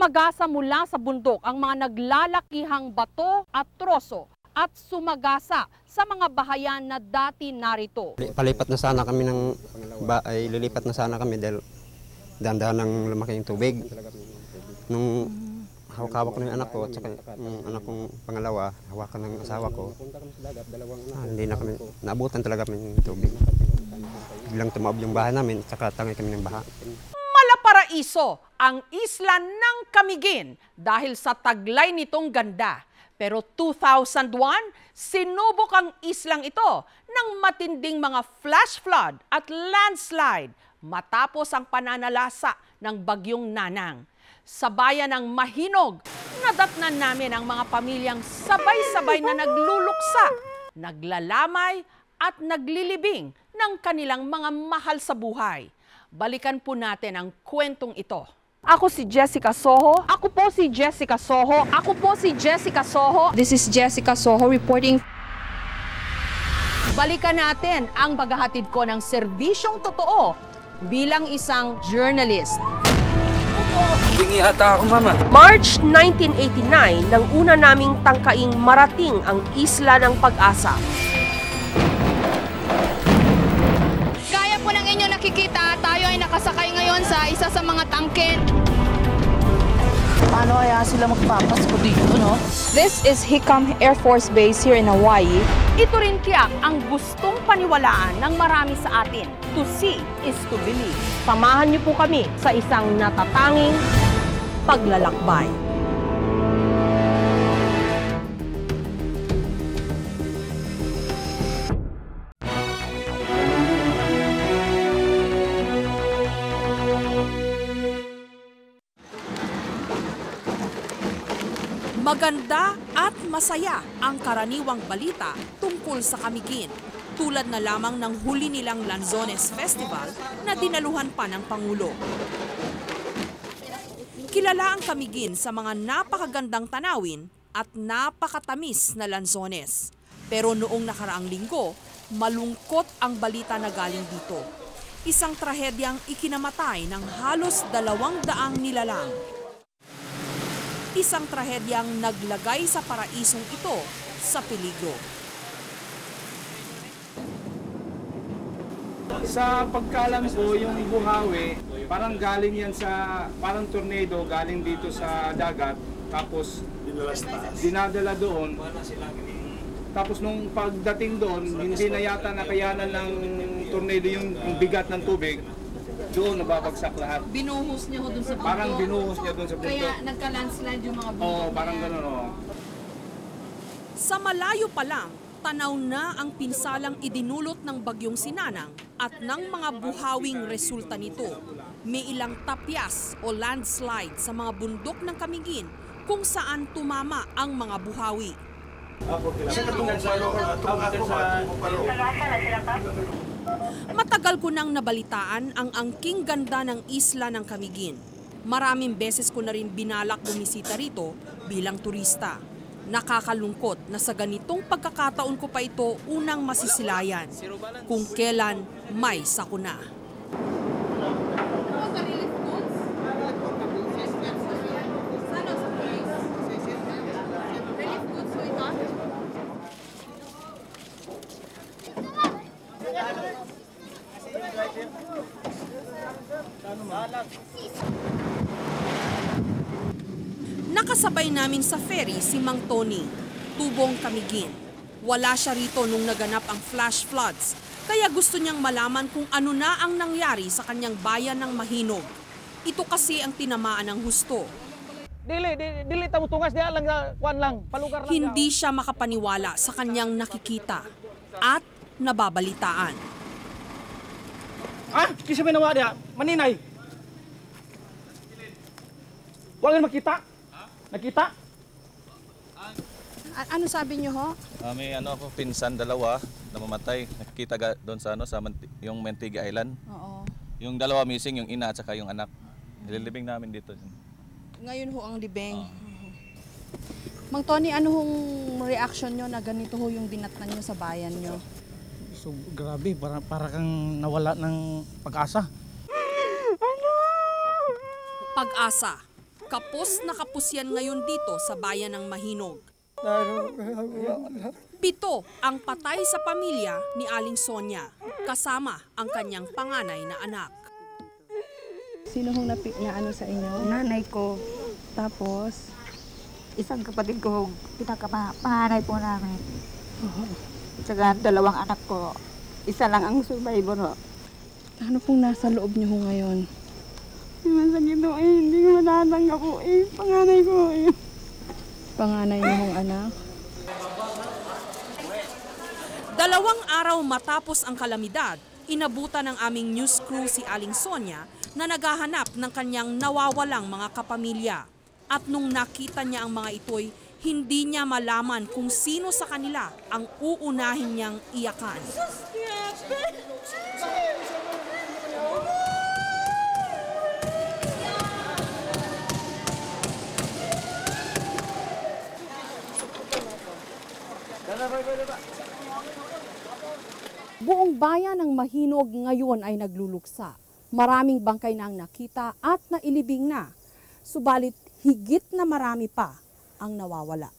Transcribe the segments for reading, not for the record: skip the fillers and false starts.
Sumagasa mula sa bundok ang mga naglalakihang bato at troso at sumagasa sa mga bahayan na dati narito. Palipat na sana kami lilipat na sana kami dahil dahan-dahan ng lumaki yung tubig. Nung hawak-hawak ko ng anak ko at saka yung anak kong pangalawa, hawakan ng asawa ko, hindi na kami, naabutan talaga kami ng tubig. Biglang tumaob yung bahay namin at saka tangay kami ng baha. Malaparaiso ang isla ng Camiguin dahil sa taglay nitong ganda. Pero 2001, sinubok ang islang ito ng matinding mga flash flood at landslide matapos ang pananalasa ng bagyong Nanang. Sa bayan ng Mahinog, nadatnan namin ang mga pamilyang sabay-sabay na nagluluksa, naglalamay at naglilibing ng kanilang mga mahal sa buhay. Balikan po natin ang kwentong ito. Ako si Jessica Soho. Ako po si Jessica Soho. Ako po si Jessica Soho. This is Jessica Soho reporting. Balikan natin ang paghahatid ko ng serbisyong totoo bilang isang journalist. Bingi ata ako, Mama. March 1989 nang una naming tangkaing marating ang Isla ng Pag-asa. Gaya po ng inyo nakikita, tayo ay nakasakay ngayon sa isa sa mga tangke. Paano kaya sila magpapasko dito, no? This is Hickam Air Force Base here in Hawaii. Ito rin tiyak ang gustong paniwalaan ng marami sa atin. To see is to believe. Samahan niyo po kami sa isang natatanging paglalakbay. Maganda at masaya ang karaniwang balita tungkol sa Camiguin, tulad na lamang ng huli nilang Lanzones Festival na dinaluhan pa ng Pangulo. Kilala ang Camiguin sa mga napakagandang tanawin at napakatamis na lanzones. Pero noong nakaraang linggo, malungkot ang balita na galing dito. Isang trahedyang ikinamatay ng halos 200 nilalang. Isang trahedyang naglagay sa paraisong ito sa peligro. Sa pagkaalam ko, yung buhawi, parang galing yan parang tornado, galing dito sa dagat, tapos dinadala doon. Tapos nung pagdating doon, hindi na yata nakayanan ng tornado yung bigat ng tubig. Doon nababagsak lahat. Binuhos niya ho dun sa bundok. Parang binuhos niya doon sa bundok. Kaya nagka-landslide yung mga bundok. Oo, parang gano'n. Oh. Sa malayo pa lang, tanaw na ang pinsalang idinulot ng bagyong Sinanang at ng mga buhawing resulta nito. May ilang tapyas o landslide sa mga bundok ng Camiguin kung saan tumama ang mga buhawi. Matagal ko nang nabalitaan ang angking ganda ng isla ng Camiguin. Maraming beses ko na rin binalak bumisita rito bilang turista. Nakakalungkot na sa ganitong pagkakataon ko pa ito unang masisilayan kung kailan may sakuna. Nakasabay namin sa ferry si Mang Tony, tubong Camiguin. Wala siya rito nung naganap ang flash floods, kaya gusto niyang malaman kung ano na ang nangyari sa kanyang bayan ng Mahinog. Ito kasi ang tinamaan ng husto. Dili tamo tungas diha lang kwan lang, palugar lang. Hindi siya makapaniwala sa kanyang nakikita at nababalitaan. Kisa may nawa diha, maninay. Wala makita. Nakita? Ano sabi niyo ho? May ako, pinsan dalawa na mamatay. Nakikita doon sa yung Mentiga Island. Oo. Yung dalawa missing, yung ina at saka yung anak. Nililibing namin dito. Ngayon ho ang libing. Mang Tony, ano hong reaction nyo na ganito ho yung dinatnan nyo sa bayan nyo? So grabe, para kang nawala ng pag-asa. Pag-asa. Kapos na kapos yan ngayon dito sa bayan ng Mahinog. 7 ang patay sa pamilya ni Aling Sonia, kasama ang kanyang panganay na anak. Sino hong na ano sa inyo? Nanay ko, Tapos, isang kapatid ko, pinakapanganay po namin. Saka 2 anak ko, isa lang ang survivor ho. ano pong nasa loob niyo ho ngayon? Masakit ho eh, hindi ko matatanggap po eh, panganay ko eh. Panganay niyo hong anak? 2 araw matapos ang kalamidad, inabutan ng aming news crew si Aling Sonia na naghahanap ng kanyang nawawalang mga kapamilya. At nung nakita niya ang mga ito'y, hindi niya malaman kung sino sa kanila ang uunahin niyang iyakan. Buong bayan ng Mahinog ngayon ay nagluluksa. Maraming bangkay na ang nakita at nailibing na. Subalit higit na marami pa ang nawawala.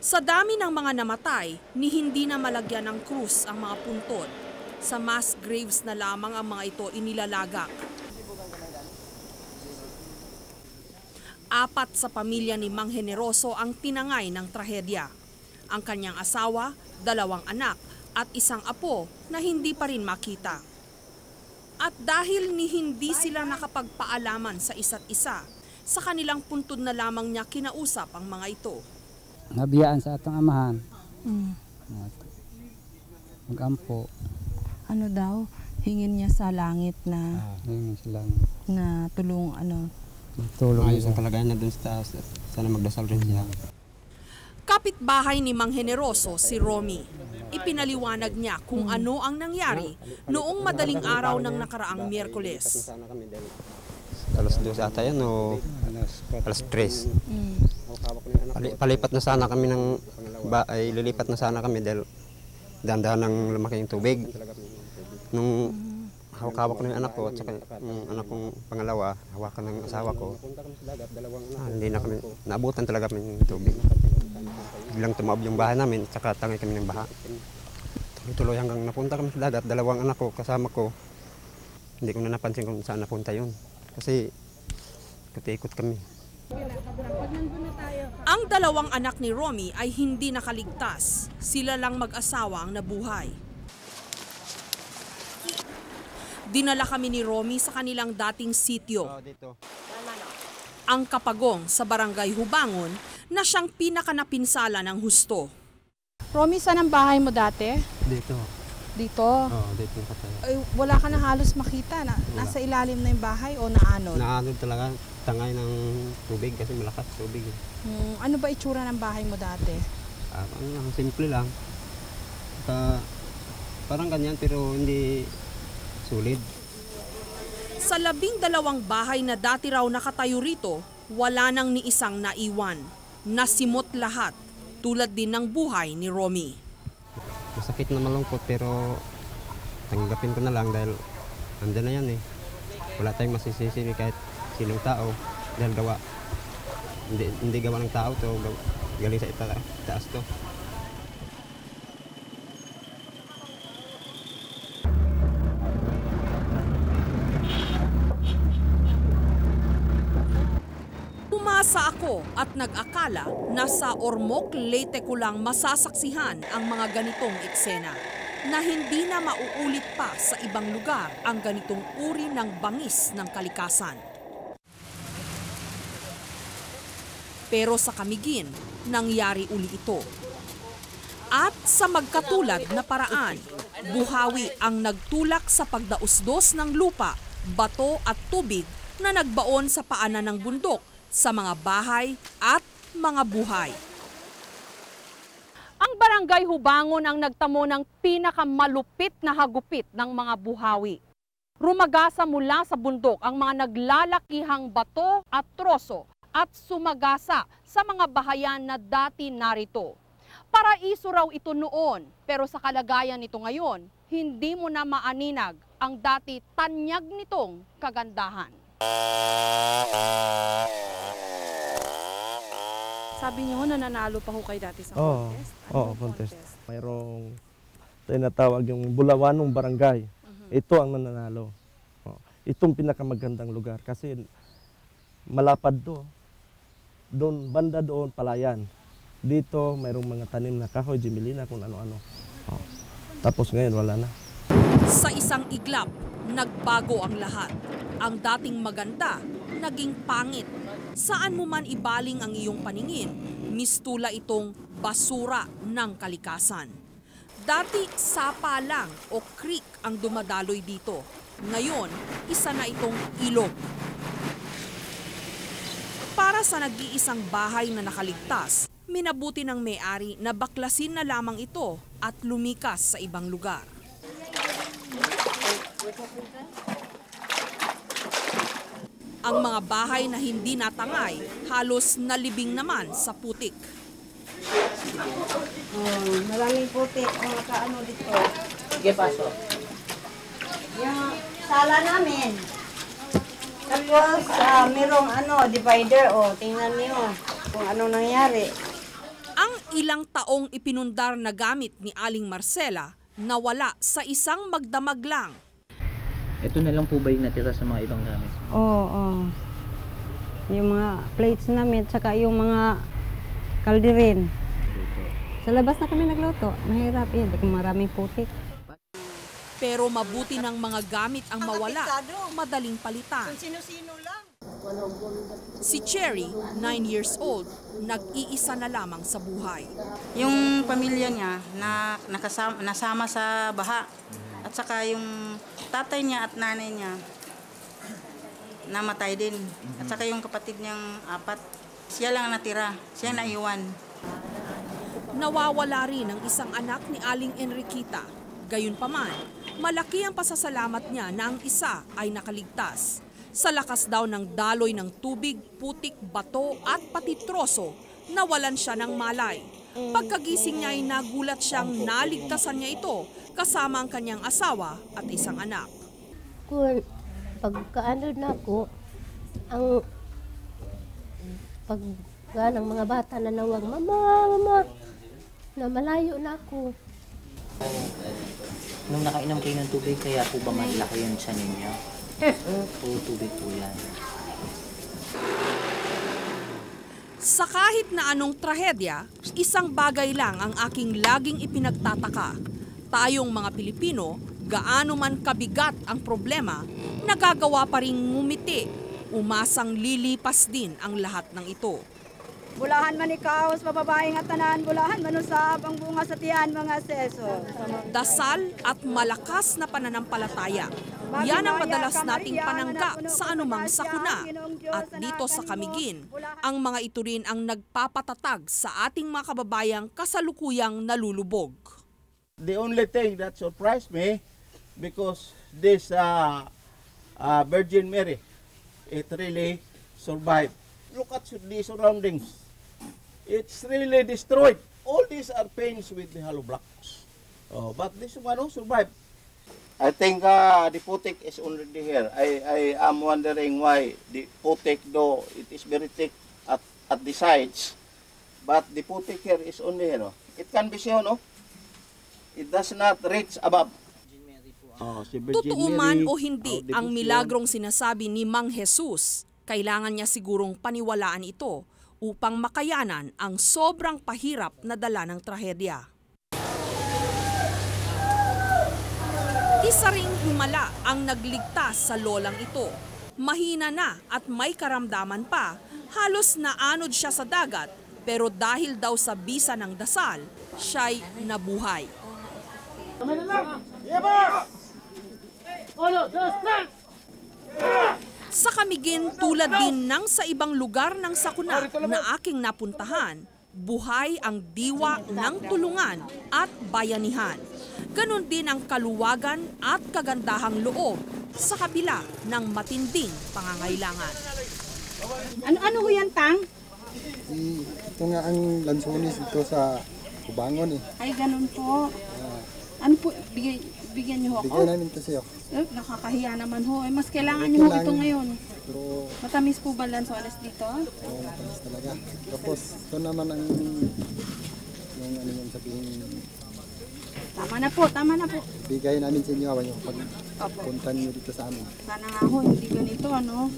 Sa dami ng mga namatay, ni hindi na malagyan ng krus ang mga puntod. Sa mass graves na lamang ang mga ito inilalagak. 4 sa pamilya ni Mang Generoso ang tinangay ng trahedya. Ang kanyang asawa, 2 anak at 1 apo na hindi pa rin makita. At dahil ni hindi sila nakapagpaalaman sa isa't isa, sa kanilang puntod na lamang niya kinausap ang mga ito. Nabiyaan sa atong amahan. Mag-ampo. Ano daw? Hingin niya sa langit na Hingin sila. na tulong ano. Tulong Ayos ang kalagayan na dun sa taas. Sana magdasal rin siya. Kapitbahay ni Mang Generoso si Romy. Ipinaliwanag niya kung ano ang nangyari noong madaling araw ng nakaraang Miyerkules. Alas 2 ata yan o alas 3. Palipat na sana kami ng bahay, lilipat na sana kami dahil dahan-dahan ng lumaki yung tubig. Nung hawak-hawak ko na yung anak ko at saka yung anak kong pangalawa, hawakan ng asawa ko. Hindi na kami, naabutan talaga kami ng tubig. Biglang tumaob yung bahay namin, saka tangay kami ng baha. Tuloy hanggang napunta kami sa dagat, 2 anak ko, kasama ko. Hindi ko na napansin kung saan napunta yun. Kasi ikot-ikot kami. Ang 2 anak ni Romy ay hindi nakaligtas. Sila lang mag-asawa ang nabuhay. Dinala kami ni Romy sa kanilang dating sityo. Ang Kapagong sa Barangay Hubangon na siyang pinakanapinsala ng husto. Romy, saan ang bahay mo dati? Dito. Dito? Oo, dito yung kataya. Ay, wala ka na halos makita. Nasa ilalim na yung bahay o naanod? Naanod talaga, tangay ng tubig kasi malakas tubig. Ano ba itsura ng bahay mo dati? Ano lang, simple lang. Parang ganyan pero hindi sulit. Sa 12 bahay na dati raw nakatayo rito, wala nang ni isang naiwan. Nasimot lahat, tulad din ng buhay ni Romy. Masakit na malungkot pero tanggapin ko na lang dahil andyan na yan eh. Wala tayong masisisi ni kahit sinong tao dahil gawa. Hindi gawa ng tao to, galing sa itaas to. Umasa ako at nag-akala na sa Ormoc, Leyte ko lang masasaksihan ang mga ganitong eksena. Na hindi na mauulit pa sa ibang lugar ang ganitong uri ng bangis ng kalikasan. Pero sa Camiguin, nangyari uli ito. At sa magkatulad na paraan, buhawi ang nagtulak sa pagdausdos ng lupa, bato at tubig na nagbaon sa paanan ng bundok sa mga bahay at mga buhay. Ang Barangay Hubangon ang nagtamo ng pinakamalupit na hagupit ng mga buhawi. Rumagasa mula sa bundok ang mga naglalakihang bato at troso at sumagasa sa mga bahayan na dati narito. Paraiso raw ito noon, pero sa kalagayan nito ngayon, hindi mo na maaninag ang dati tanyag nitong kagandahan. Sabi niyo nananalo pa ho kayo dati sa Oo, contest? oo, contest. Mayroong tinatawag yung Bulawanong Barangay. Ito ang nananalo. Itong pinakamagandang lugar kasi malapad doon, banda doon, Palayan. Dito, mayroong mga tanim na kahoy, jimilina, kung ano-ano. Tapos ngayon, wala na. Sa isang iglap, nagbago ang lahat. Ang dating maganda, naging pangit. Saan mo man ibaling ang iyong paningin, mistula itong basura ng kalikasan. Dati sapa lang o creek ang dumadaloy dito. Ngayon, isa na itong ilog. Para sa nag-iisang bahay na nakaligtas, minabuti ng may-ari na baklasin na lamang ito at lumikas sa ibang lugar. Ang mga bahay na hindi natangay, halos nalibing naman sa putik. Maraming putik ang nakaano dito. Sige, paso. Yung sala namin. Tapos merong divider. Tingnan niyo kung ano nangyari. Ang ilang taong ipinundar na gamit ni Aling Marcela nawala sa isang magdamag lang. Ito na lang po ba yung natira sa mga ibang gamit? Oo. Yung mga plates namin, tsaka yung mga kalderin. Sa labas na kami nagluto. Mahirap yun, kung maraming putik. Pero mabuti ng mga gamit ang mawala, madaling palitan. Si Cherry, 9 years old, nag-iisa na lamang sa buhay. Yung pamilya niya na nasama sa baha at saka yung tatay niya at nanay niya namatay din. At saka yung kapatid niyang 4, siya lang natira, siya naiwan. Nawawala rin ang isang anak ni Aling Enriqueta. Gayunpaman, malaki ang pasasalamat niya na ang isa ay nakaligtas. Sa lakas daw ng daloy ng tubig, putik, bato at pati troso, nawalan siya ng malay. Pagkagising niya ay nagulat siyang naligtasan niya ito kasama ang kanyang asawa at isang anak. Kung pagkaano na ako, ang pagka ng mga bata na nawag, Mama, na malayo na ako. Nung nakainom kayo ng tubig, kaya po ba malaki yung tiyan ninyo? Puro tubig po yan. Sa kahit na anong trahedya, isang bagay lang ang aking laging ipinagtataka. Tayong mga Pilipino, gaano man kabigat ang problema, nagagawa pa ring ngumiti. Umasang lilipas din ang lahat ng ito. Bulahan man ikaw, sa babaeng at tanan, bulahan manusab ang bunga sa tiyan, mga seso. Dasal at malakas na pananampalataya. Yan ang madalas nating panangga sa anumang sakuna. At dito sa Camiguin, ang mga ito rin ang nagpapatatag sa ating mga kababayang kasalukuyang nalulubog. The only thing that surprised me, because this Virgin Mary, it really survived. Look at the surroundings. It's really destroyed. All these are paints with the hollow blocks. But this one survived. I think the putik is already here. I am wondering why the putik, though it is very thick at the sides, but the putik here is only here. It can be shown, it does not reach above. Totoo man o hindi ang milagrong sinasabi ni Mang Jesus, kailangan niya sigurong paniwalaan ito upang makayanan ang sobrang pahirap na dala ng trahedya. Isa ring himala ang nagligtas sa lolang ito. Mahina na at may karamdaman pa, halos naanod siya sa dagat, pero dahil daw sa bisa ng dasal, siya'y nabuhay. Sa Camiguin, tulad din ng sa ibang lugar ng sakuna na aking napuntahan, buhay ang diwa ng tulungan at bayanihan. Ganon din ang kaluwagan at kagandahang loob sa kabila ng matinding pangangailangan. Ano ho yan, Tang? Ito nga ang lansones dito sa Kubangon . Ay, ganun po. Ano po, bigyan niyo ako? Bigyan namin ito sa'yo. Nakakahiya naman ho. Mas kailangan niyo ito ngayon. Pero Matamis po ba lansones dito? oo, matamis talaga. Tapos ito naman ang yung ano yung sabihin, Tama na po, tama na po. bigay namin sa inyo pag Opo. punta niyo dito sa amin. Sana nga ho, hindi ganito ano.